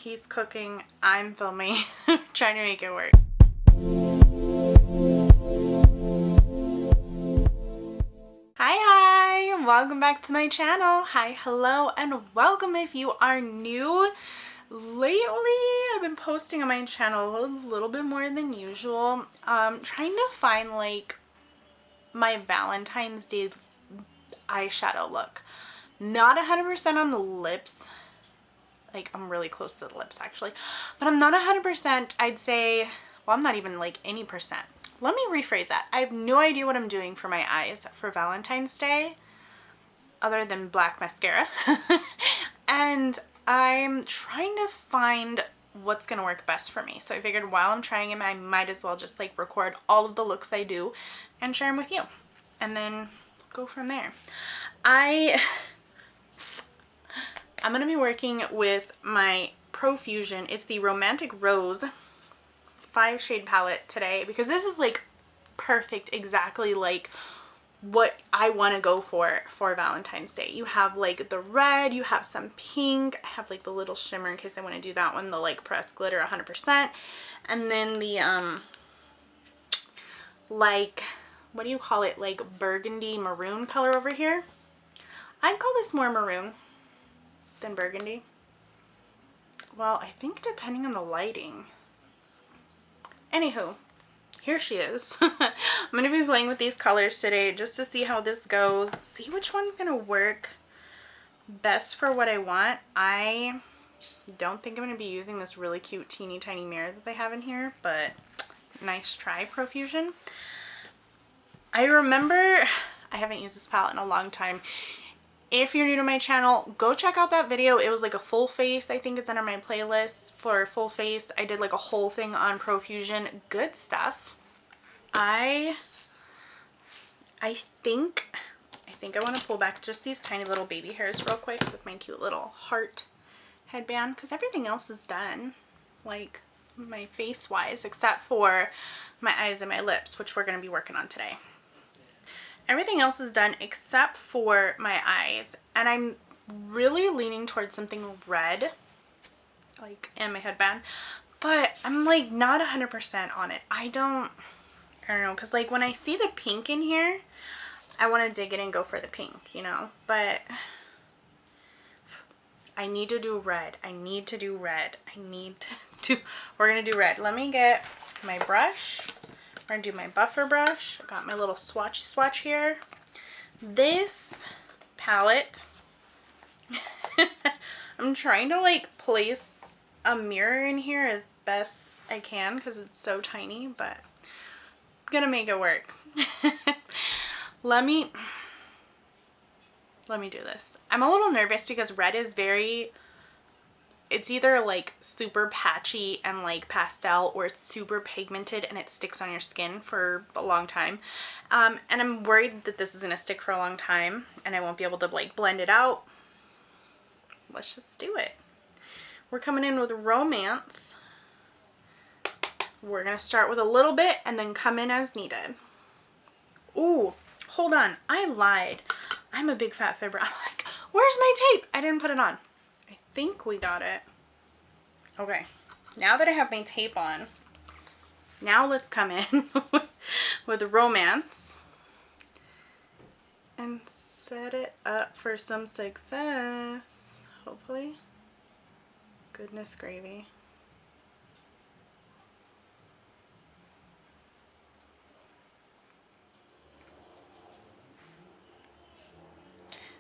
He's cooking, I'm filming, trying to make it work. Hi, welcome back to my channel. Hi, hello, and welcome if you are new. Lately, I've been posting on my channel a little bit more than usual. Trying to find like my Valentine's Day eyeshadow look. Not 100% on the lips. Like, I'm really close to the lips actually, but I'm not 100%. I'd say, well, I'm not even like any percent. Let me rephrase that. I have no idea what I'm doing for my eyes for Valentine's Day other than black mascara. And I'm trying to find what's gonna work best for me. So I figured while I'm trying them, I might as well just like record all of the looks I do and share them with you, and then go from there. I'm gonna be working with my Profusion. It's the Romantic Rose 5-shade palette today because this is like perfect, exactly like what I want to go for Valentine's Day. You have like the red, you have some pink, I have like the little shimmer in case I want to do that one, the like pressed glitter 100%, and then the like, what do you call it, like burgundy maroon color over here. I'd call this more maroon than burgundy. Well, I think depending on the lighting. Anywho, here she is. I'm going to be playing with these colors today just to see how this goes. See which one's going to work best for what I want. I don't think I'm going to be using this really cute teeny tiny mirror that they have in here, but nice try, Profusion. I remember, I haven't used this palette in a long time. If you're new to my channel, go check out that video. It was like a full face. I think it's under my playlist for full face. I did like a whole thing on Profusion. Good stuff. I think I want to pull back just these tiny little baby hairs real quick with my cute little heart headband, because everything else is done, like my face wise, except for my eyes and my lips, which we're going to be working on today. Everything else is done except for my eyes, and I'm really leaning towards something red, like in my headband, but I'm like not 100% on it. I don't know, because like when I see the pink in here, I want to dig in and go for the pink, you know, but I need to do red. I need to do red. We're going to do red. Let me get my brush. We're gonna do my buffer brush. I got my little swatch here. This palette, I'm trying to like place a mirror in here as best I can because it's so tiny, but I'm gonna make it work. Let me do this. I'm a little nervous because red is very, it's either like super patchy and like pastel, or it's super pigmented and it sticks on your skin for a long time. And I'm worried that this is gonna stick for a long time and I won't be able to like blend it out. Let's just do it. We're coming in with Romance. We're gonna start with a little bit and then come in as needed. Ooh, hold on, I lied. I'm a big fat fibber. I'm like, where's my tape? I didn't put it on. I think we got it. Okay, now that I have my tape on, now let's come in with Romance and set it up for some success, hopefully. Goodness gravy.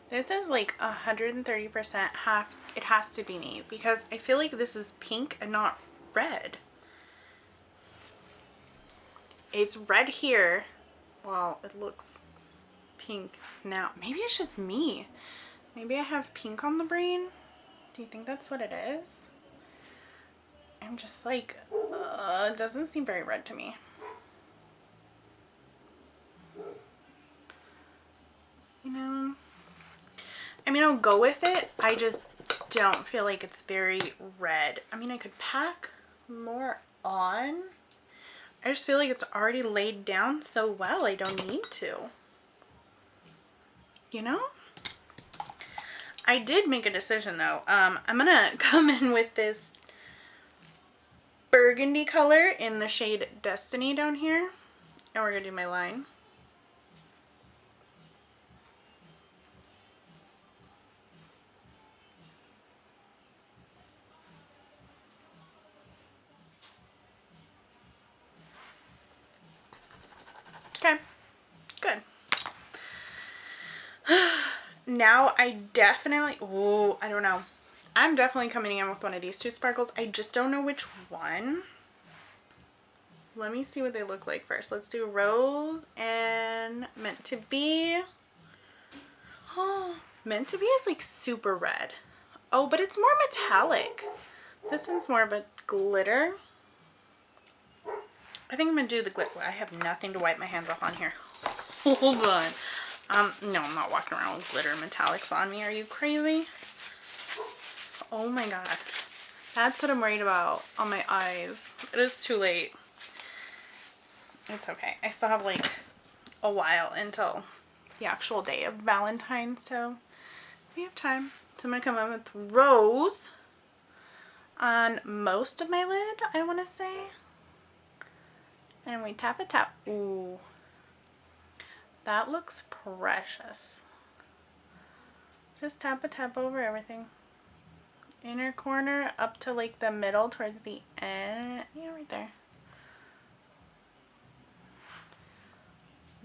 This is like 130% half. It has to be me because I feel like this is pink and not red. It's red here. Well, it looks pink now. Maybe it's just me. Maybe I have pink on the brain. Do you think that's what it is? I'm just like, it doesn't seem very red to me. You know? I mean, I'll go with it. I just don't feel like it's very red. I mean, I could pack more on. I just feel like it's already laid down so well. I don't need to. You know? I did make a decision though. I'm gonna come in with this burgundy color in the shade Destiny down here. And we're going to do my line. Okay, good. Now I definitely, oh, I don't know. I'm definitely coming in with one of these two sparkles. I just don't know which one. Let me see what they look like first. Let's do Rose and Meant to Be. Oh, Meant to Be is like super red. Oh, but it's more metallic. This one's more of a glitter. I think I'm going to do the glitter. I have nothing to wipe my hands off on here. Hold on. No, I'm not walking around with glitter metallics on me. Are you crazy? Oh my god. That's what I'm worried about on my eyes. It is too late. It's okay. I still have like a while until the actual day of Valentines, so we have time. So I'm going to come in with Rose on most of my lid, I want to say. And we tap a tap. Ooh. That looks precious. Just tap a tap over everything. Inner corner up to like the middle towards the end. Yeah, right there.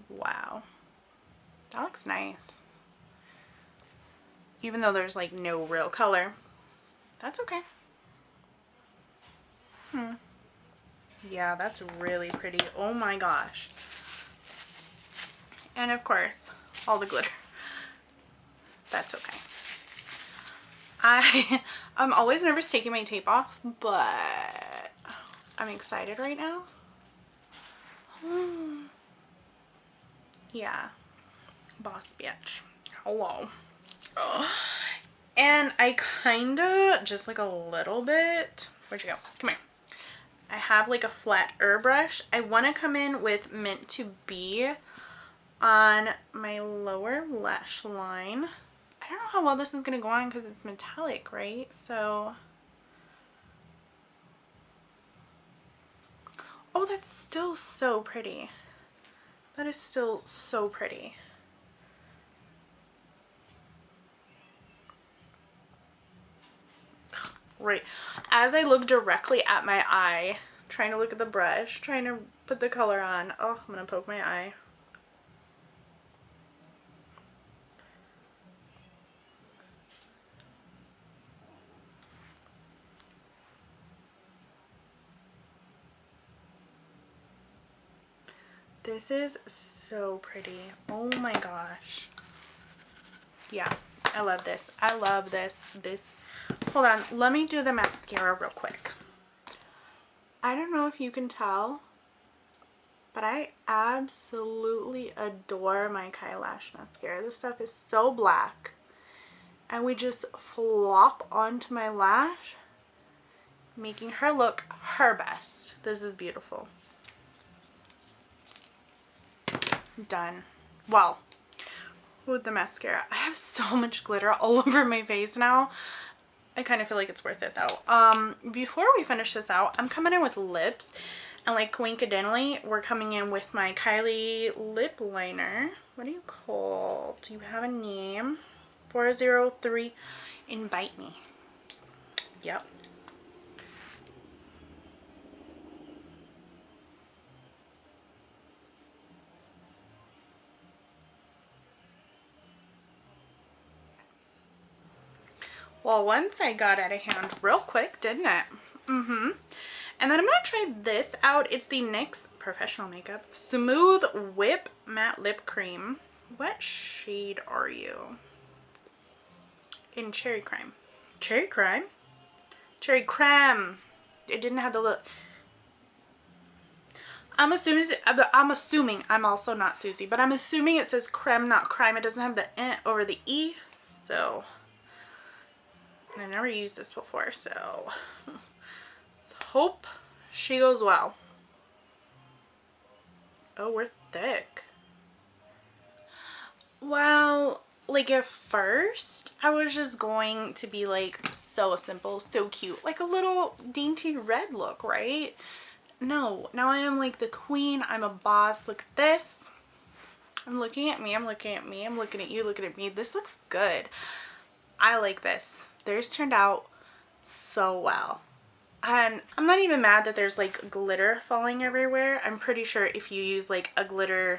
Wow. That looks nice. Even though there's like no real color. That's okay. Yeah, that's really pretty. Oh my gosh. And of course, all the glitter. That's okay. I'm always nervous taking my tape off, but I'm excited right now. Yeah. Boss bitch. Hello. Oh. And I kinda, just like a little bit, where'd you go? Come here. I have like a flat brush. I want to come in with Meant to Be on my lower lash line. I don't know how well this is going to go on because it's metallic, right? So, oh, that's still so pretty. That is still so pretty. Right. As I look directly at my eye, trying to look at the brush, trying to put the color on. Oh, I'm going to poke my eye. This is so pretty. Oh my gosh. Yeah, I love this. I love this. Hold on, let me do the mascara real quick. I don't know if you can tell, but I absolutely adore my Kylash mascara. This stuff is so black. And we just flop onto my lash, making her look her best. This is beautiful. Done. Well, with the mascara, I have so much glitter all over my face now. I kind of feel like it's worth it though. Before we finish this out, I'm coming in with lips, and like coincidentally, we're coming in with my Kylie lip liner. What do you call? Do you have a name? 403 Invite Me. Yep. Well, once I got out of hand real quick, didn't it? And then I'm going to try this out. It's the NYX Professional Makeup Smooth Whip Matte Lip Cream. What shade are you? In Cherry Crime. Cherry Crime? Cherry Creme. It didn't have the look. I'm assuming, I'm also not Susie, but I'm assuming it says creme, not crime. It doesn't have the over the E, so... I never used this before, so let's hope she goes well. Oh, we're thick. Well, like at first I was just going to be like so simple, so cute, like a little dainty red look, right? No, now I am like the queen. I'm a boss. Look at this. I'm looking at me. I'm looking at me. I'm looking at you. Looking at me. This looks good. I like this. Theirs turned out so well. And I'm not even mad that there's like glitter falling everywhere. I'm pretty sure if you use like a glitter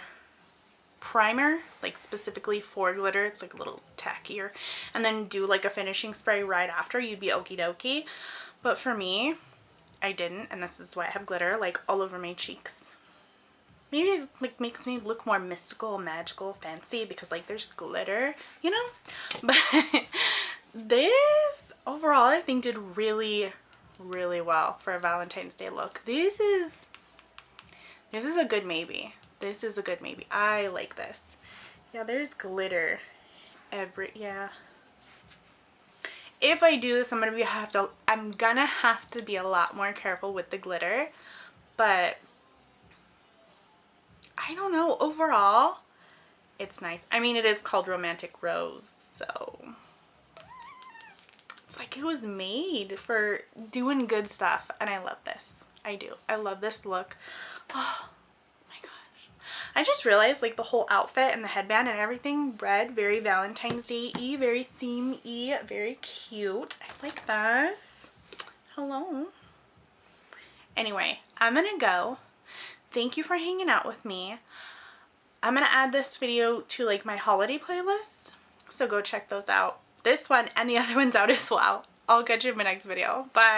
primer, like specifically for glitter, it's like a little tackier, and then do like a finishing spray right after, you'd be okie dokie. But for me, I didn't, and this is why I have glitter like all over my cheeks. Maybe it like makes me look more mystical, magical, fancy because like there's glitter, you know? But this overall I think did really, really well for a Valentine's Day look. This is a good maybe. This is a good maybe. I like this. Yeah, there's glitter yeah. If I do this, I'm gonna have to be a lot more careful with the glitter, but I don't know, overall it's nice. I mean, it is called Romantic Rose, so it's like it was made for doing good stuff, and I love this. I do. I love this look. Oh my gosh. I just realized like the whole outfit and the headband and everything, red, very Valentine's Day-y, very theme-y, very cute. I like this. Hello. Anyway, I'm gonna go. Thank you for hanging out with me. I'm gonna add this video to like my holiday playlist, so go check those out. This one and the other one's out as well. I'll catch you in my next video. Bye.